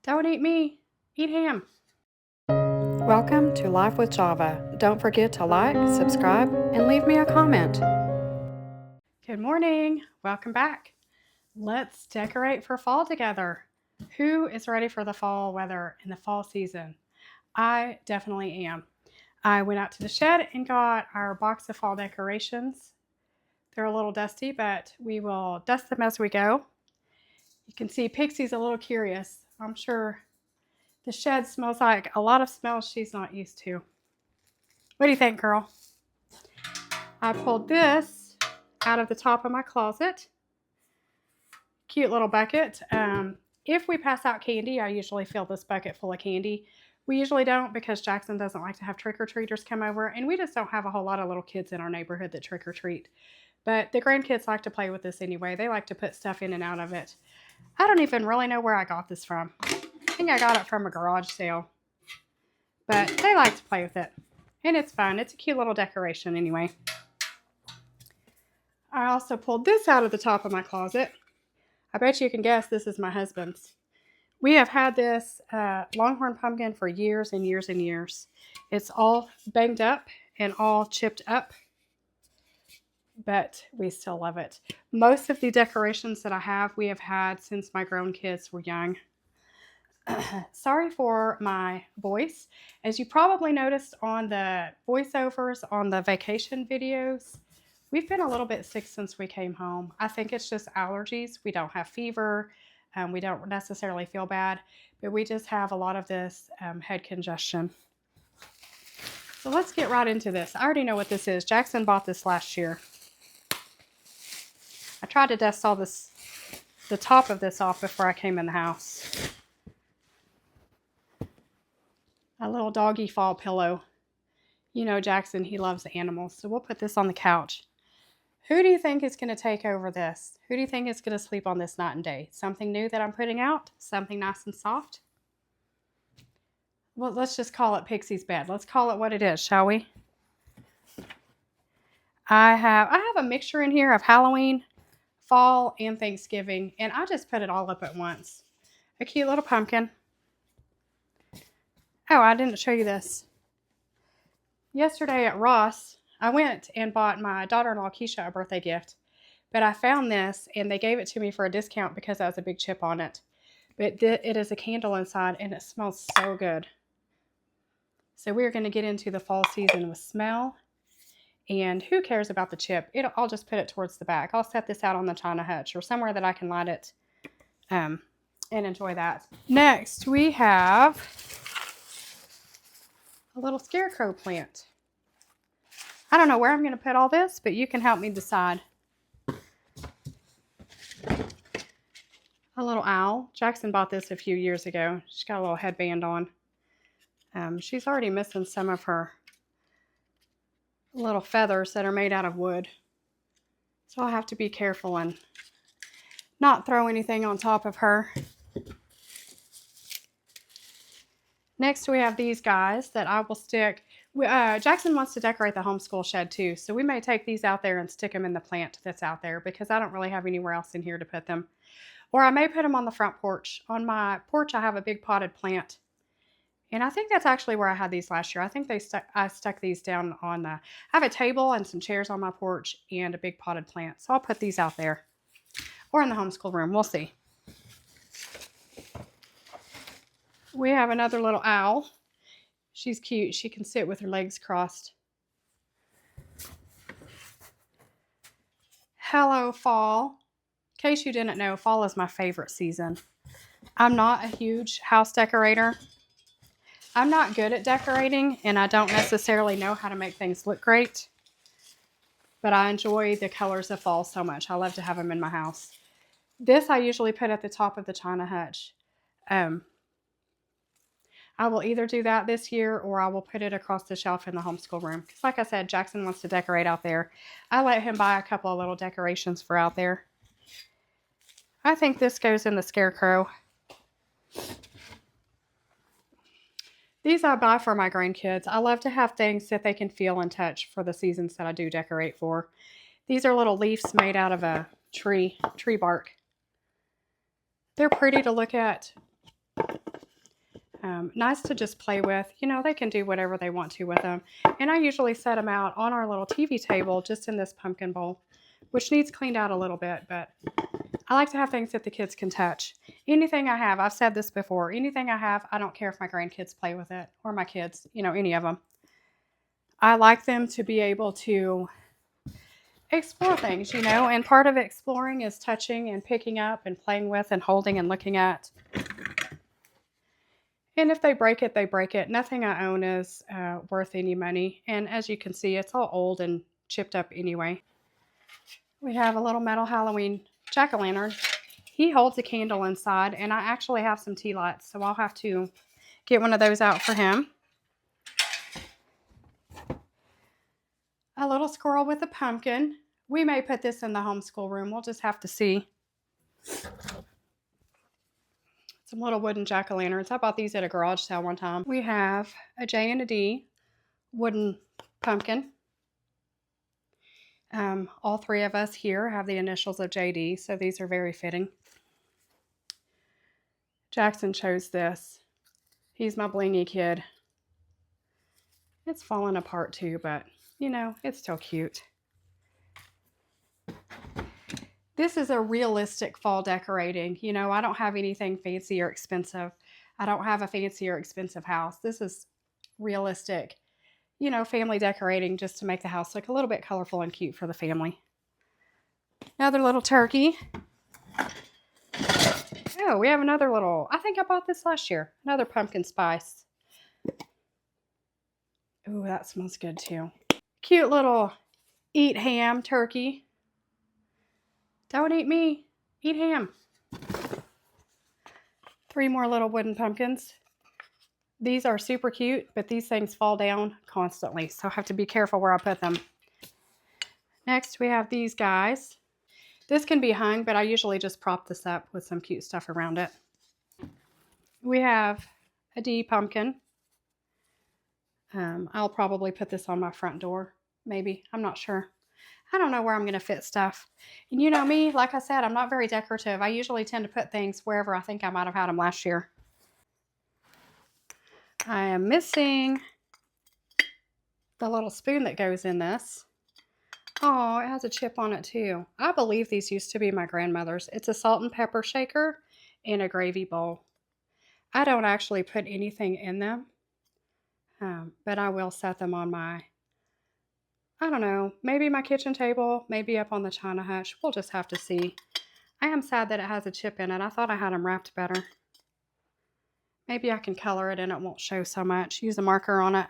Don't eat me. Eat ham. Welcome to Life with Java. Don't forget to like, subscribe, and leave me a comment. Good morning. Welcome back. Let's decorate for fall together. Who is ready for the fall weather in the fall season? I definitely am. I went out to the shed and got our box of fall decorations. They're a little dusty, but we will dust them as we go. You can see Pixie's a little curious. I'm sure the shed smells like a lot of smells she's not used to. What do you think, girl? I pulled this out of the top of my closet. Cute little bucket. If we pass out candy, I usually fill this bucket full of candy. We usually don't because Jackson doesn't like to have trick-or-treaters come over, and we just don't have a whole lot of little kids in our neighborhood that trick-or-treat. But the grandkids like to play with this anyway. They like to put stuff in and out of it. I don't even really know where I got this from. I think I got it from a garage sale. But they like to play with it. And it's fun. It's a cute little decoration anyway. I also pulled this out of the top of my closet. I bet you can guess this is my husband's. We have had this Longhorn pumpkin for years and years and years. It's all banged up and all chipped up, but we still love it. Most of the decorations that I have, we have had since my grown kids were young. Sorry for my voice. As you probably noticed on the voiceovers on the vacation videos, we've been a little bit sick since we came home. I think it's just allergies. We don't have fever. We don't necessarily feel bad, but we just have a lot of this head congestion. So let's get right into this. I already know what this is. Jackson bought this last year. I tried to dust all the top of this off before I came in the house. A little doggy fall pillow. You know Jackson, he loves animals, so we'll put this on the couch. Who do you think is going to take over this? Who do you think is going to sleep on this night and day? Something new that I'm putting out? Something nice and soft? Well, let's just call it Pixie's bed. Let's call it what it is, shall we? I have a mixture in here of Halloween, fall, and Thanksgiving, and I just put it all up at once. A cute little pumpkin. Oh, I didn't show you this. Yesterday at Ross, I went and bought my daughter-in-law Keisha a birthday gift, but I found this and they gave it to me for a discount because I was a big chip on it. But it is a candle inside and it smells so good. So we're going to get into the fall season with smell. And who cares about the chip? I'll just put it towards the back. I'll set this out on the china hutch or somewhere that I can light it and enjoy that. Next, we have a little scarecrow plant. I don't know where I'm going to put all this, but you can help me decide. A little owl. Jackson bought this a few years ago. She's got a little headband on. She's already missing some of her little feathers that are made out of wood. So I'll have to be careful and not throw anything on top of her. Next, we have these guys that I will stick. Jackson wants to decorate the homeschool shed too, so we may take these out there and stick them in the plant that's out there because I don't really have anywhere else in here to put them. Or I may put them on the front porch. On my porch, I have a big potted plant. And I think that's actually where I had these last year. I think I stuck these down on I have a table and some chairs on my porch and a big potted plant. So I'll put these out there. Or in the homeschool room. We'll see. We have another little owl. She's cute. She can sit with her legs crossed. Hello, fall. In case you didn't know, fall is my favorite season. I'm not a huge house decorator. I'm not good at decorating, and I don't necessarily know how to make things look great. But I enjoy the colors of fall so much. I love to have them in my house. This I usually put at the top of the china hutch. I will either do that this year or I will put it across the shelf in the homeschool room. Because like I said, Jackson wants to decorate out there. I let him buy a couple of little decorations for out there. I think this goes in the scarecrow. These I buy for my grandkids. I love to have things that they can feel and touch for the seasons that I do decorate for. These are little leaves made out of a tree bark. They're pretty to look at Nice to just play with. You know, they can do whatever they want to with them. And I usually set them out on our little TV table just in this pumpkin bowl, which needs cleaned out a little bit, but I like to have things that the kids can touch. Anything I have, I've said this before, anything I have, I don't care if my grandkids play with it or my kids, you know, any of them. I like them to be able to explore things, you know, and part of exploring is touching and picking up and playing with and holding and looking at. And if they break it, they break it. Nothing I own is worth any money. And as you can see, it's all old and chipped up anyway. We have a little metal Halloween jack-o'-lantern. He holds a candle inside, and I actually have some tea lights, so I'll have to get one of those out for him. A little squirrel with a pumpkin. We may put this in the homeschool room. We'll just have to see. Some little wooden jack-o'-lanterns. I bought these at a garage sale one time. We have a J and a D wooden pumpkin. All three of us here have the initials of JD, so these are very fitting. Jackson chose this. He's my blingy kid. It's falling apart too, but you know, it's still cute. This is a realistic fall decorating. You know, I don't have anything fancy or expensive. I don't have a fancy or expensive house. This is realistic, you know, family decorating just to make the house look a little bit colorful and cute for the family. Another little turkey. Oh, we have another little, I think I bought this last year. Another pumpkin spice. Ooh, that smells good too. Cute little eat ham turkey. Don't eat me, eat ham. 3 more little wooden pumpkins. These are super cute, but these things fall down constantly, so I have to be careful where I put them. Next, we have these guys. This can be hung, but I usually just prop this up with some cute stuff around it. We have a D pumpkin. I'll probably put this on my front door, maybe. I'm not sure. I don't know where I'm going to fit stuff. And you know me, like I said, I'm not very decorative. I usually tend to put things wherever I think I might have had them last year. I am missing the little spoon that goes in this. Oh, it has a chip on it too. I believe these used to be my grandmother's. It's a salt and pepper shaker and a gravy bowl. I don't actually put anything in them, but I will set them on my, I don't know, maybe my kitchen table, maybe up on the china hutch. We'll just have to see. I am sad that it has a chip in it. I thought I had them wrapped better. Maybe I can color it and it won't show so much. Use a marker on it.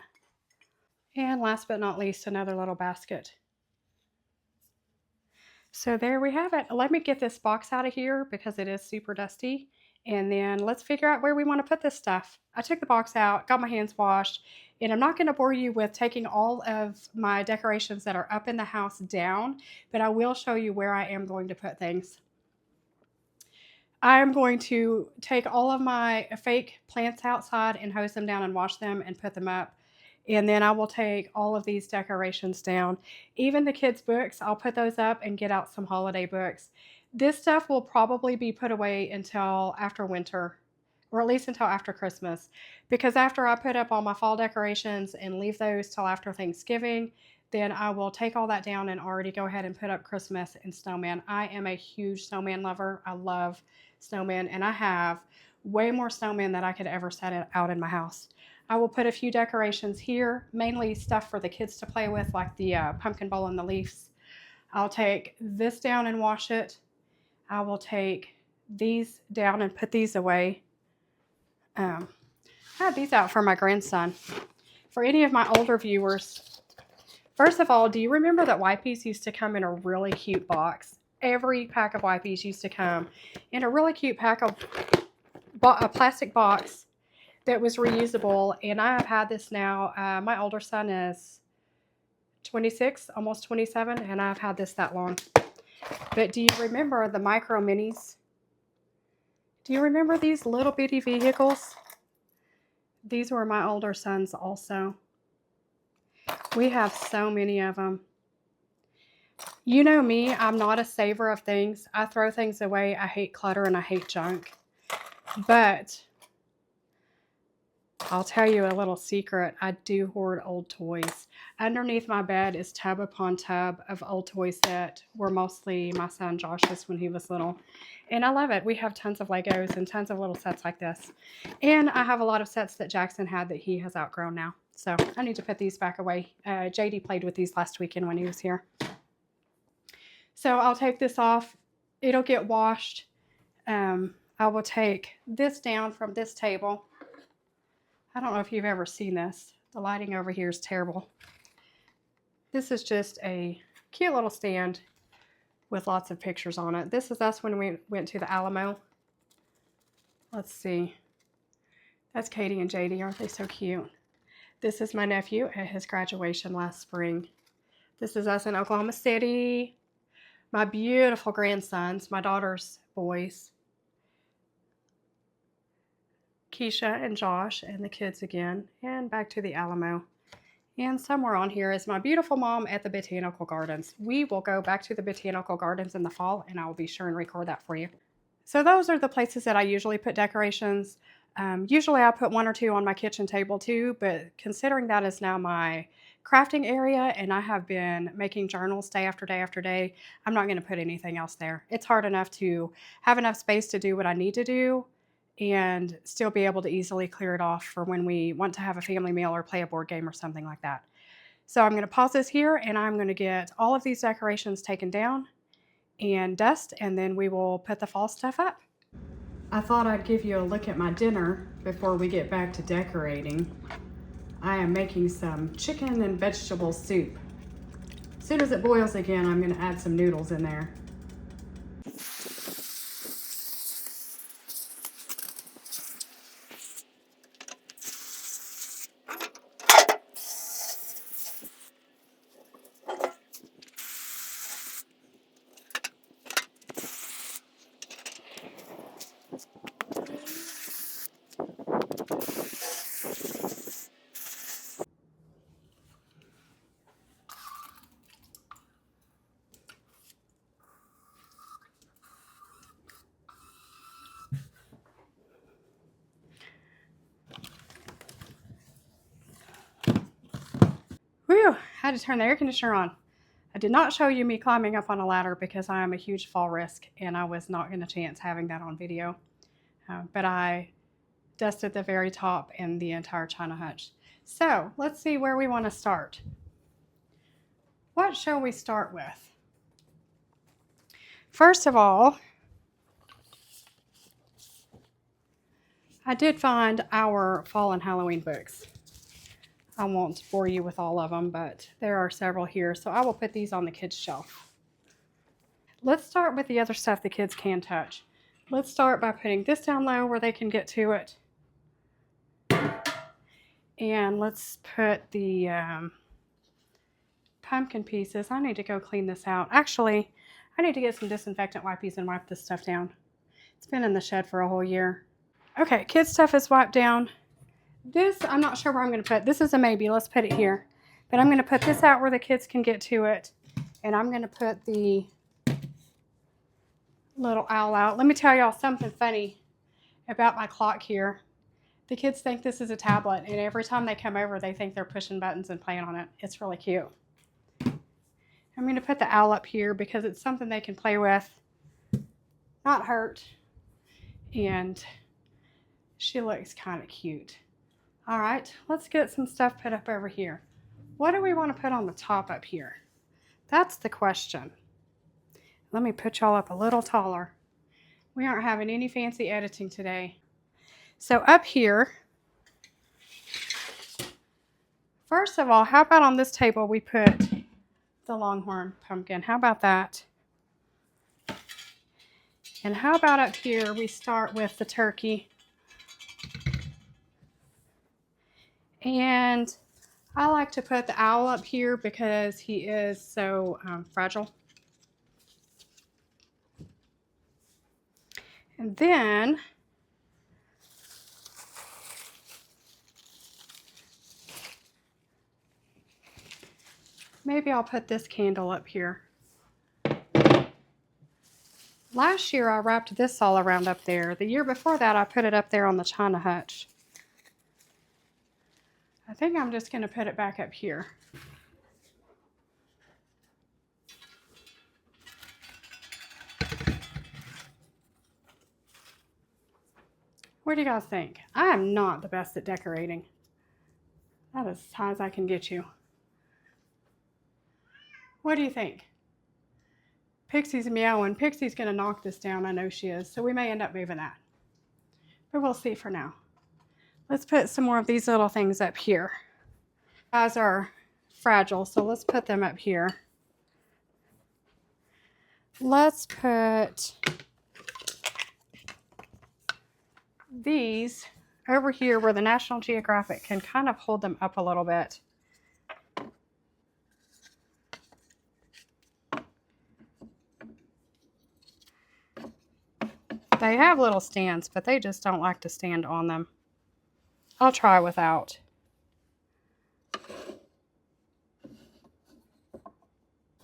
And last but not least, another little basket. So there we have it. Let me get this box out of here because it is super dusty. And then let's figure out where we want to put this stuff. I took the box out, got my hands washed, and I'm not going to bore you with taking all of my decorations that are up in the house down, but I will show you where I am going to put things. I'm going to take all of my fake plants outside and hose them down and wash them and put them up. And then I will take all of these decorations down. Even the kids' books, I'll put those up and get out some holiday books. This stuff will probably be put away until after winter, or at least until after Christmas. Because after I put up all my fall decorations and leave those till after Thanksgiving, then I will take all that down and already go ahead and put up Christmas and snowman. I am a huge snowman lover. I love snowmen, and I have way more snowmen than I could ever set out in my house. I will put a few decorations here, mainly stuff for the kids to play with, like the pumpkin bowl and the leaves. I'll take this down and wash it. I will take these down and put these away. I had these out for my grandson. For any of my older viewers, first of all, do you remember that Wipes used to come in a really cute box? Every pack of Wipes used to come in a really cute pack of a plastic box that was reusable, and I have had this now. My older son is 26, almost 27, and I've had this that long. But do you remember the micro minis? Do you remember these little bitty vehicles? These were my older sons also. We have so many of them. You know me, I'm not a saver of things. I throw things away. I hate clutter and I hate junk. But I'll tell you a little secret. I do hoard old toys. Underneath my bed is tub upon tub of old toys that were mostly my son Josh's when he was little. And I love it. We have tons of Legos and tons of little sets like this. And I have a lot of sets that Jackson had that he has outgrown now. So I need to put these back away. JD played with these last weekend when he was here. So I'll take this off. It'll get washed. I will take this down from this table. I don't know if you've ever seen this. The lighting over here is terrible. This is just a cute little stand with lots of pictures on it. This is us when we went to the Alamo. Let's see. That's Katie and JD. Aren't they so cute? This is my nephew at his graduation last spring. This is us in Oklahoma City. My beautiful grandsons, my daughter's boys. Keisha and Josh and the kids again, and back to the Alamo. And somewhere on here is my beautiful mom at the Botanical Gardens. We will go back to the Botanical Gardens in the fall, and I will be sure and record that for you. So those are the places that I usually put decorations. Usually I put 1 or 2 on my kitchen table too, but considering that is now my crafting area and I have been making journals day after day after day, I'm not going to put anything else there. It's hard enough to have enough space to do what I need to do and still be able to easily clear it off for when we want to have a family meal or play a board game or something like that. So I'm going to pause this here and I'm going to get all of these decorations taken down and dust, and then we will put the fall stuff up. I thought I'd give you a look at my dinner before we get back to decorating. I am making some chicken and vegetable soup. As soon as it boils again, I'm going to add some noodles in there. Whew, had to turn the air conditioner on. I did not show you me climbing up on a ladder because I am a huge fall risk and I was not going to chance having that on video. But I dusted the very top and the entire china hutch. So let's see where we want to start. What shall we start with? First of all, I did find our fall and Halloween books. I won't bore you with all of them, but there are several here, so I will put these on the kids' shelf. Let's start with the other stuff the kids can touch. Let's start by putting this down low where they can get to it. And let's put the pumpkin pieces. I need to go clean this out. Actually, I need to get some disinfectant wipes and wipe this stuff down. It's been in the shed for a whole year. Okay, kids' stuff is wiped down. This, I'm not sure where I'm going to put. This is a maybe. Let's put it here. But I'm going to put this out where the kids can get to it. And I'm going to put the little owl out. Let me tell y'all something funny about my clock here. The kids think this is a tablet. And every time they come over, they think they're pushing buttons and playing on it. It's really cute. I'm going to put the owl up here because it's something they can play with. Not hurt. And she looks kind of cute. All right, let's get some stuff put up over here. What do we want to put on the top up here? That's the question. Let me put y'all up a little taller. We aren't having any fancy editing today. So up here, first of all, how about on this table we put the Longhorn pumpkin? How about that? And how about up here we start with the turkey? And I like to put the owl up here because he is so fragile. And then maybe I'll put this candle up here. Last year I wrapped this all around up there. The year before that I put it up there on the china hutch. I think I'm just going to put it back up here. What do you guys think? I am not the best at decorating. That is as high as I can get you. What do you think? Pixie's meowing. Pixie's going to knock this down. I know she is. So we may end up moving that. But we'll see for now. Let's put some more of these little things up here. Guys are fragile, so let's put them up here. Let's put these over here where the National Geographic can kind of hold them up a little bit. They have little stands, but they just don't like to stand on them. I'll try without.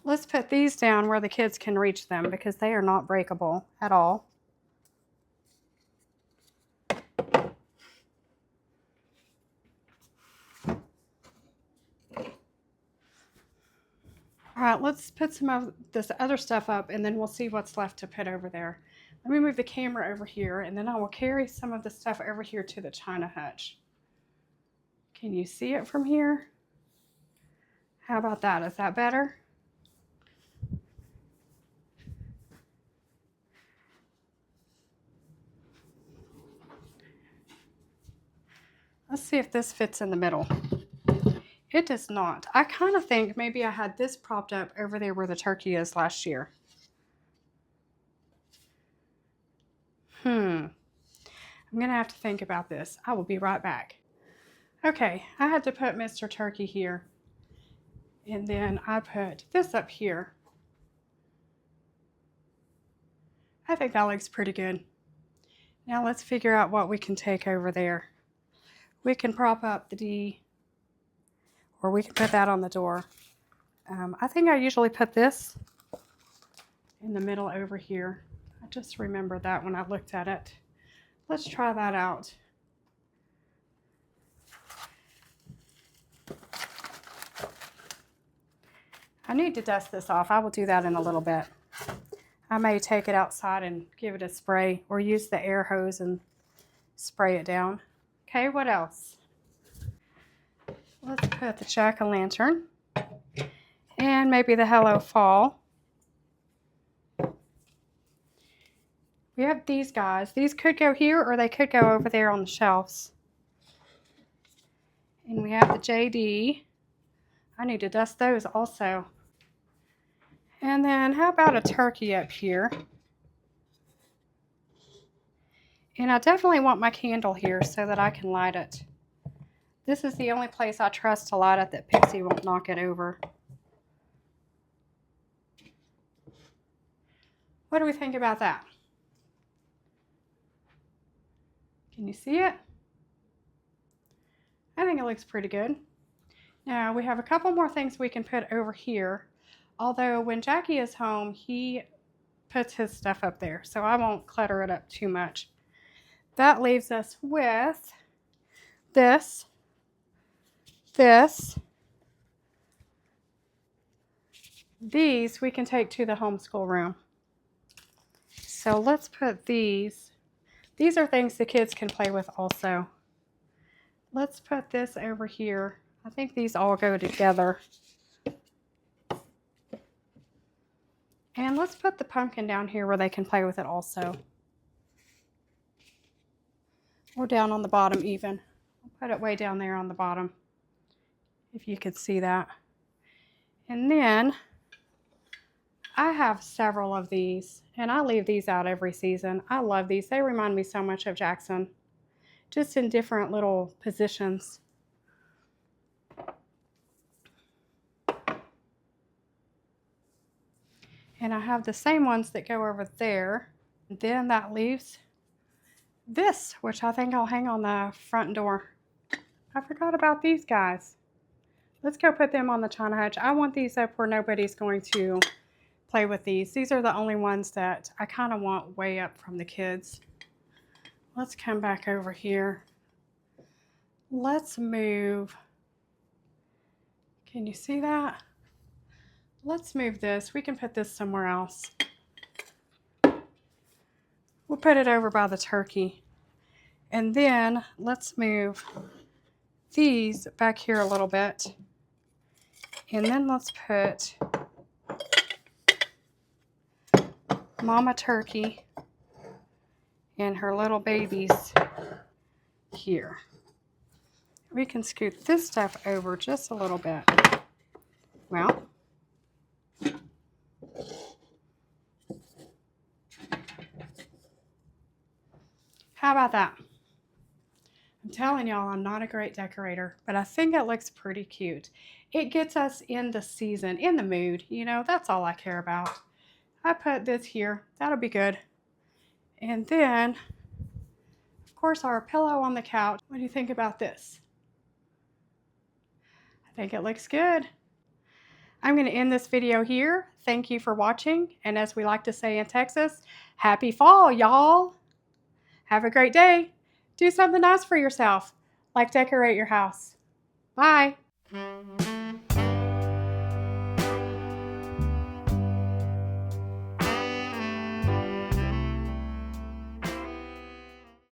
Let's put these down where the kids can reach them because they are not breakable at all. All right, let's put some of this other stuff up and then we'll see what's left to put over there. Let me move the camera over here and then I will carry some of the stuff over here to the china hutch. Can you see it from here? How about that? Is that better? Let's see if this fits in the middle. It does not. I kind of think maybe I had this propped up over there where the turkey is last year. I'm going to have to think about this. I will be right back. Okay, I had to put Mr. Turkey here. And then I put this up here. I think that looks pretty good. Now let's figure out what we can take over there. We can prop up the D, or we can put that on the door. I think I usually put this in the middle over here. I just remembered that when I looked at it. Let's try that out. I need to dust this off. I will do that in a little bit. I may take it outside and give it a spray or use the air hose and spray it down. Okay, what else? Let's put the jack-o'-lantern and maybe the Hello Fall. We have these guys. These could go here or they could go over there on the shelves. And we have the JD. I need to dust those also. And then how about a turkey up here? And I definitely want my candle here so that I can light it. This is the only place I trust to light it that Pixie won't knock it over. What do we think about that? Can you see it? I think it looks pretty good. Now we have a couple more things we can put over here. Although when Jackie is home, he puts his stuff up there, so I won't clutter it up too much. That leaves us with this. These we can take to the homeschool room. So let's put these. These are things the kids can play with also. Let's put this over here. I think these all go together. And let's put the pumpkin down here where they can play with it also. Or down on the bottom even. I'll put it way down there on the bottom, if you could see that. And then I have several of these, and I leave these out every season. I love these. They remind me so much of Jackson, just in different little positions. And I have the same ones that go over there. And then that leaves this, which I think I'll hang on the front door. I forgot about these guys. Let's go put them on the china hutch. I want these up where nobody's going to play with these. These are the only ones that I kind of want way up from the kids. Let's come back over here. Let's move Can you see that? Let's move this. We can put this somewhere else. We'll put it over by the turkey. And then let's move these back here a little bit. And then let's put Mama Turkey and her little babies here. We can scoot this stuff over just a little bit. Well, how about that? I'm telling y'all, I'm not a great decorator, but I think it looks pretty cute. It gets us in the season, in the mood, you know, that's all I care about. I put this here, that'll be good. And then, of course, our pillow on the couch. What do you think about this? I think it looks good. I'm going to end this video here. Thank you for watching. And as we like to say in Texas, happy fall, y'all. Have a great day. Do something nice for yourself, like decorate your house. Bye.